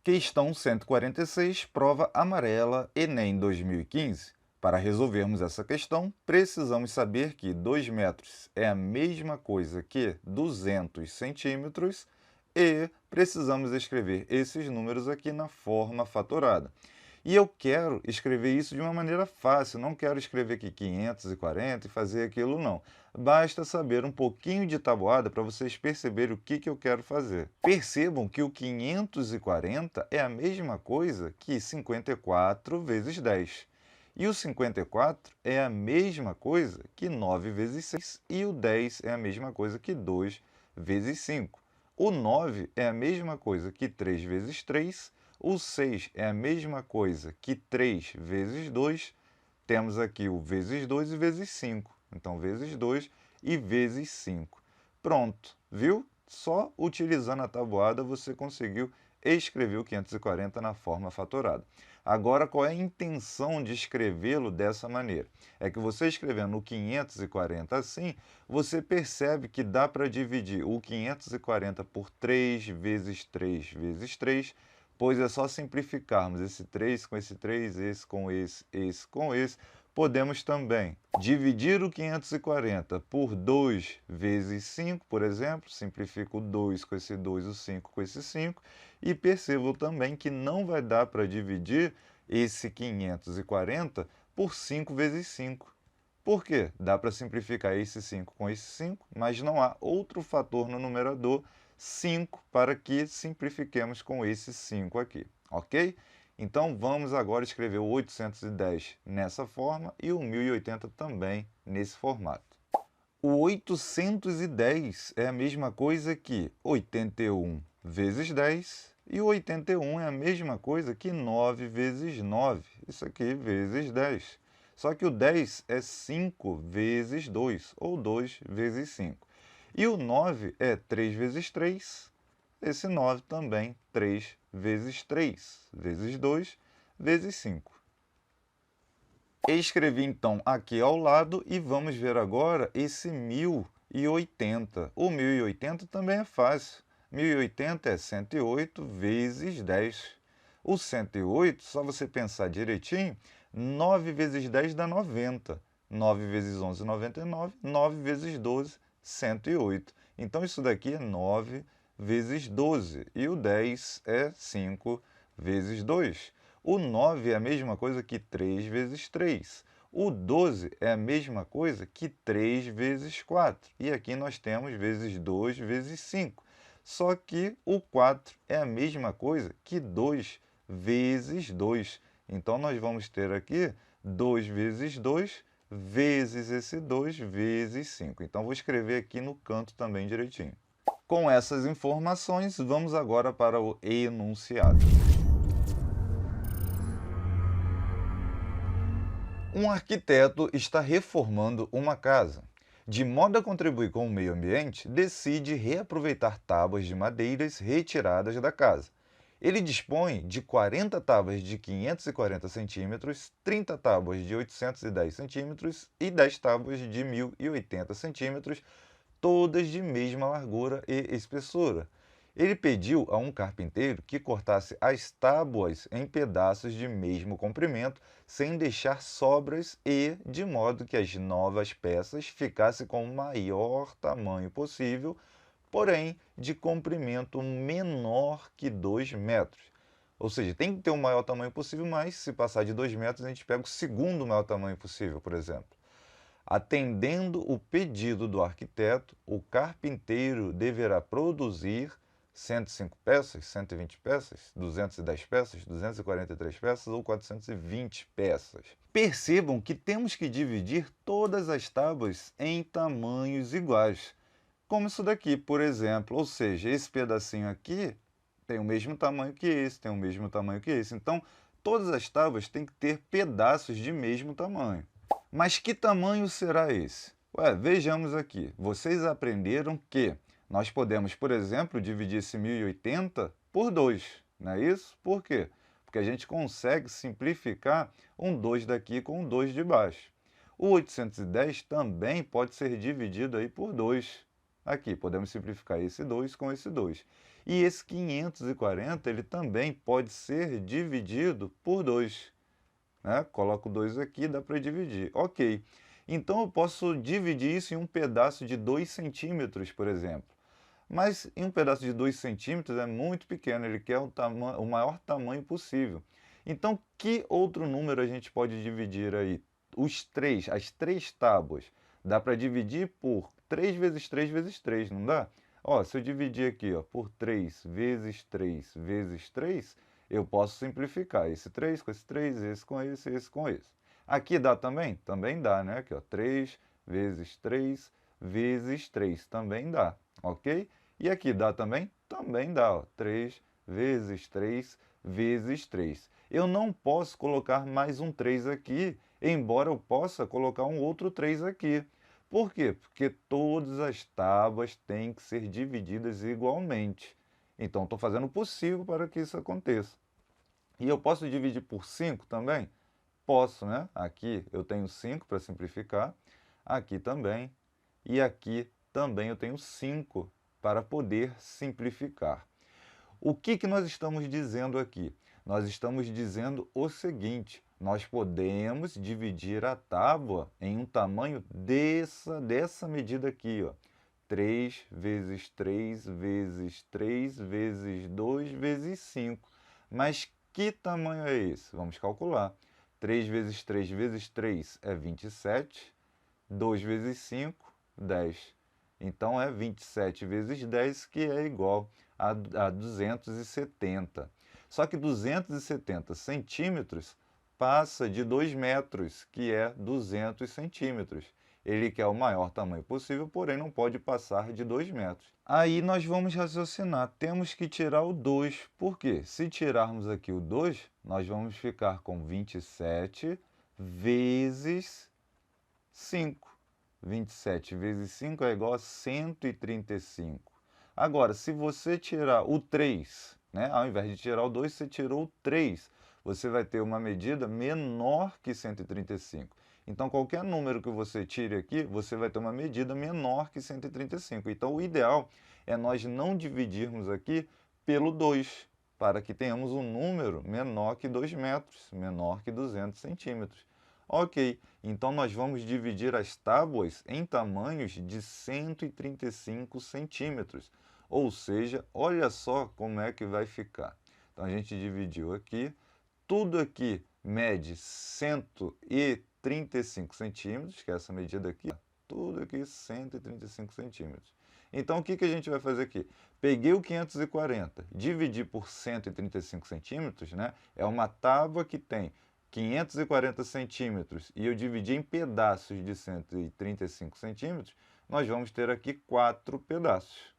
Questão 146, prova amarela, Enem 2015. Para resolvermos essa questão, precisamos saber que 2 metros é a mesma coisa que 200 centímetros e precisamos escrever esses números aqui na forma fatorada. E eu quero escrever isso de uma maneira fácil, não quero escrever aqui 540 e fazer aquilo não. Basta saber um pouquinho de tabuada para vocês perceberem o que eu quero fazer. Percebam que o 540 é a mesma coisa que 54 vezes 10. E o 54 é a mesma coisa que 9 vezes 6. E o 10 é a mesma coisa que 2 vezes 5. O 9 é a mesma coisa que 3 vezes 3. O 6 é a mesma coisa que 3 vezes 2. Temos aqui o vezes 2 e vezes 5. Então, vezes 2 e vezes 5. Pronto, viu? Só utilizando a tabuada você conseguiu escrever o 540 na forma fatorada. Agora, qual é a intenção de escrevê-lo dessa maneira? É que você escrevendo o 540 assim, você percebe que dá para dividir o 540 por 3 vezes 3 vezes 3, pois é só simplificarmos esse 3 com esse com esse com esse. Podemos também dividir o 540 por 2 vezes 5, por exemplo, simplifico o 2 com esse 2, o 5 com esse 5, e percebo também que não vai dar para dividir esse 540 por 5 vezes 5. Por quê? Dá para simplificar esse 5 com esse 5, mas não há outro fator no numerador 5 para que simplifiquemos com esse 5 aqui, ok? Então vamos agora escrever o 810 nessa forma e o 1080 também nesse formato. O 810 é a mesma coisa que 81 vezes 10 e o 81 é a mesma coisa que 9 vezes 9, isso aqui vezes 10. Só que o 10 é 5 vezes 2, ou 2 vezes 5. E o 9 é 3 vezes 3, esse 9 também 3 vezes 3, vezes 2, vezes 5. Escrevi então aqui ao lado e vamos ver agora esse 1080. O 1080 também é fácil. 1080 é 108 vezes 10. O 108, só você pensar direitinho, 9 vezes 10 dá 90. 9 vezes 11, 99. 9 vezes 12, 108. Então isso daqui é 9 vezes 12. E o 10 é 5 vezes 2. O 9 é a mesma coisa que 3 vezes 3. O 12 é a mesma coisa que 3 vezes 4. E aqui nós temos vezes 2 vezes 5. Só que o 4 é a mesma coisa que 2 vezes 2. Então, nós vamos ter aqui 2 vezes 2 vezes esse 2 vezes 5. Então, vou escrever aqui no canto também direitinho. Com essas informações, vamos agora para o enunciado. Um arquiteto está reformando uma casa. De modo a contribuir com o meio ambiente, decide reaproveitar tábuas de madeiras retiradas da casa. Ele dispõe de 40 tábuas de 540 centímetros, 30 tábuas de 810 centímetros e 10 tábuas de 1080 centímetros, todas de mesma largura e espessura. Ele pediu a um carpinteiro que cortasse as tábuas em pedaços de mesmo comprimento, sem deixar sobras e de modo que as novas peças ficassem com o maior tamanho possível, porém de comprimento menor que 2 metros. Ou seja, tem que ter o maior tamanho possível, mas se passar de 2 metros, a gente pega o segundo maior tamanho possível, por exemplo. Atendendo o pedido do arquiteto, o carpinteiro deverá produzir 105 peças, 120 peças, 210 peças, 243 peças ou 420 peças. Percebam que temos que dividir todas as tábuas em tamanhos iguais. Como isso daqui, por exemplo. Ou seja, esse pedacinho aqui tem o mesmo tamanho que esse, tem o mesmo tamanho que esse. Então, todas as tábuas têm que ter pedaços de mesmo tamanho. Mas que tamanho será esse? Ué, vejamos aqui. Vocês aprenderam que nós podemos, por exemplo, dividir esse 1080 por 2, não é isso? Por quê? Porque a gente consegue simplificar um 2 daqui com um 2 de baixo. O 810 também pode ser dividido aí por 2. Aqui, podemos simplificar esse 2 com esse 2. E esse 540, ele também pode ser dividido por 2. Né? Coloco 2 aqui, dá para dividir. Ok. Então, eu posso dividir isso em um pedaço de 2 centímetros, por exemplo. Mas em um pedaço de 2 centímetros é muito pequeno, ele quer o maior tamanho possível. Então, que outro número a gente pode dividir aí? As 3 tábuas. Dá para dividir por 3 vezes 3 vezes 3, não dá? Ó, se eu dividir aqui ó, por 3 vezes 3 vezes 3, eu posso simplificar esse 3 com esse 3, esse com esse. Aqui dá também? Também dá, né? Aqui, ó, 3 vezes 3 vezes 3, também dá, ok? E aqui dá também? Também dá, ó, 3 vezes 3 vezes 3. Eu não posso colocar mais um 3 aqui, embora eu possa colocar um outro 3 aqui. Por quê? Porque todas as tábuas têm que ser divididas igualmente. Então, estou fazendo o possível para que isso aconteça. E eu posso dividir por 5 também? Posso, né? Aqui eu tenho 5 para simplificar, aqui também, e aqui também eu tenho 5 para poder simplificar. O que nós estamos dizendo aqui? Nós estamos dizendo o seguinte: nós podemos dividir a tábua em um tamanho dessa medida aqui, ó. 3 vezes 3 vezes 3 vezes 2 vezes 5. Mas que tamanho é esse? Vamos calcular. 3 vezes 3 vezes 3 é 27. 2 vezes 5, 10. Então, é 27 vezes 10, que é igual a 270. Só que 270 centímetros passa de 2 metros, que é 200 centímetros. Ele quer o maior tamanho possível, porém não pode passar de 2 metros. Aí nós vamos raciocinar, temos que tirar o 2. Por quê? Se tirarmos aqui o 2, nós vamos ficar com 27 vezes 5. 27 vezes 5 é igual a 135. Agora, se você tirar o 3, né, ao invés de tirar o 2, você tirou o 3, você vai ter uma medida menor que 135. Então, qualquer número que você tire aqui, você vai ter uma medida menor que 135. Então, o ideal é nós não dividirmos aqui pelo 2, para que tenhamos um número menor que 2 metros, menor que 200 centímetros. Ok, então nós vamos dividir as tábuas em tamanhos de 135 centímetros. Ou seja, olha só como é que vai ficar. Então a gente dividiu aqui, tudo aqui mede 135 centímetros, que é essa medida aqui, tudo aqui 135 centímetros. Então o que a gente vai fazer aqui? Peguei o 540, dividi por 135 centímetros, né? É uma tábua que tem 540 centímetros e eu dividi em pedaços de 135 centímetros, nós vamos ter aqui 4 pedaços.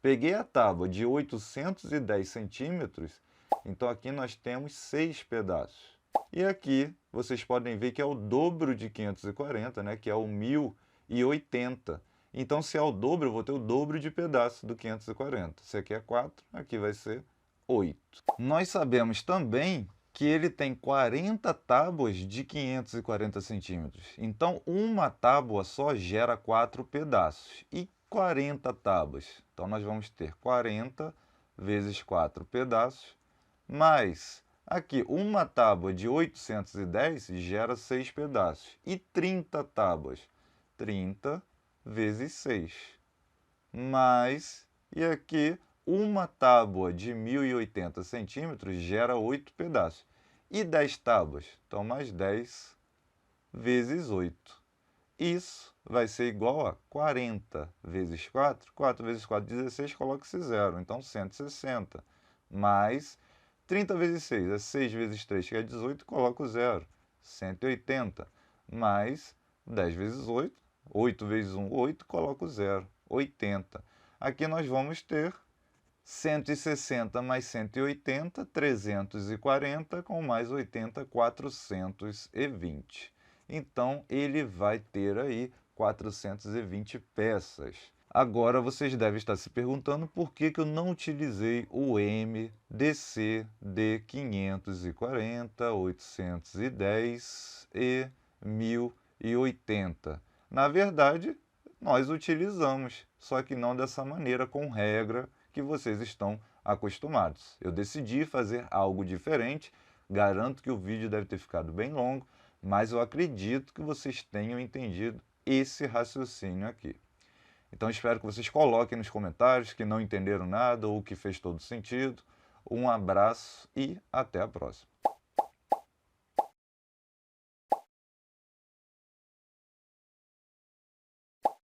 Peguei a tábua de 810 centímetros, então aqui nós temos 6 pedaços. E aqui vocês podem ver que é o dobro de 540, né, que é o 1080. Então, se é o dobro, eu vou ter o dobro de pedaço do 540. Se aqui é 4, aqui vai ser 8. Nós sabemos também que ele tem 40 tábuas de 540 centímetros. Então, uma tábua só gera 4 pedaços. E 40 tábuas? Então, nós vamos ter 40 vezes 4 pedaços, mais aqui, uma tábua de 810 gera 6 pedaços. E 30 tábuas? 30 vezes 6. Mais, e aqui, uma tábua de 1080 centímetros gera 8 pedaços. E 10 tábuas? Então, mais 10 vezes 8. Isso vai ser igual a 40 vezes 4. 4 vezes 4, 16, coloque-se 0. Então, 160. Mais 30 vezes 6 é 6 vezes 3, que é 18, coloco 0. 180. Mais 10 vezes 8. 8 vezes 1, 8, coloco 0. 80. Aqui nós vamos ter 160 mais 180, 340, com mais 80, 420. Então, ele vai ter aí 420 peças. Agora, vocês devem estar se perguntando por que eu não utilizei o MDC D540, 810 e 1080. Na verdade, nós utilizamos, só que não dessa maneira, com regra, que vocês estão acostumados. Eu decidi fazer algo diferente, garanto que o vídeo deve ter ficado bem longo, mas eu acredito que vocês tenham entendido esse raciocínio aqui. Então espero que vocês coloquem nos comentários que não entenderam nada ou que fez todo sentido. Um abraço e até a próxima.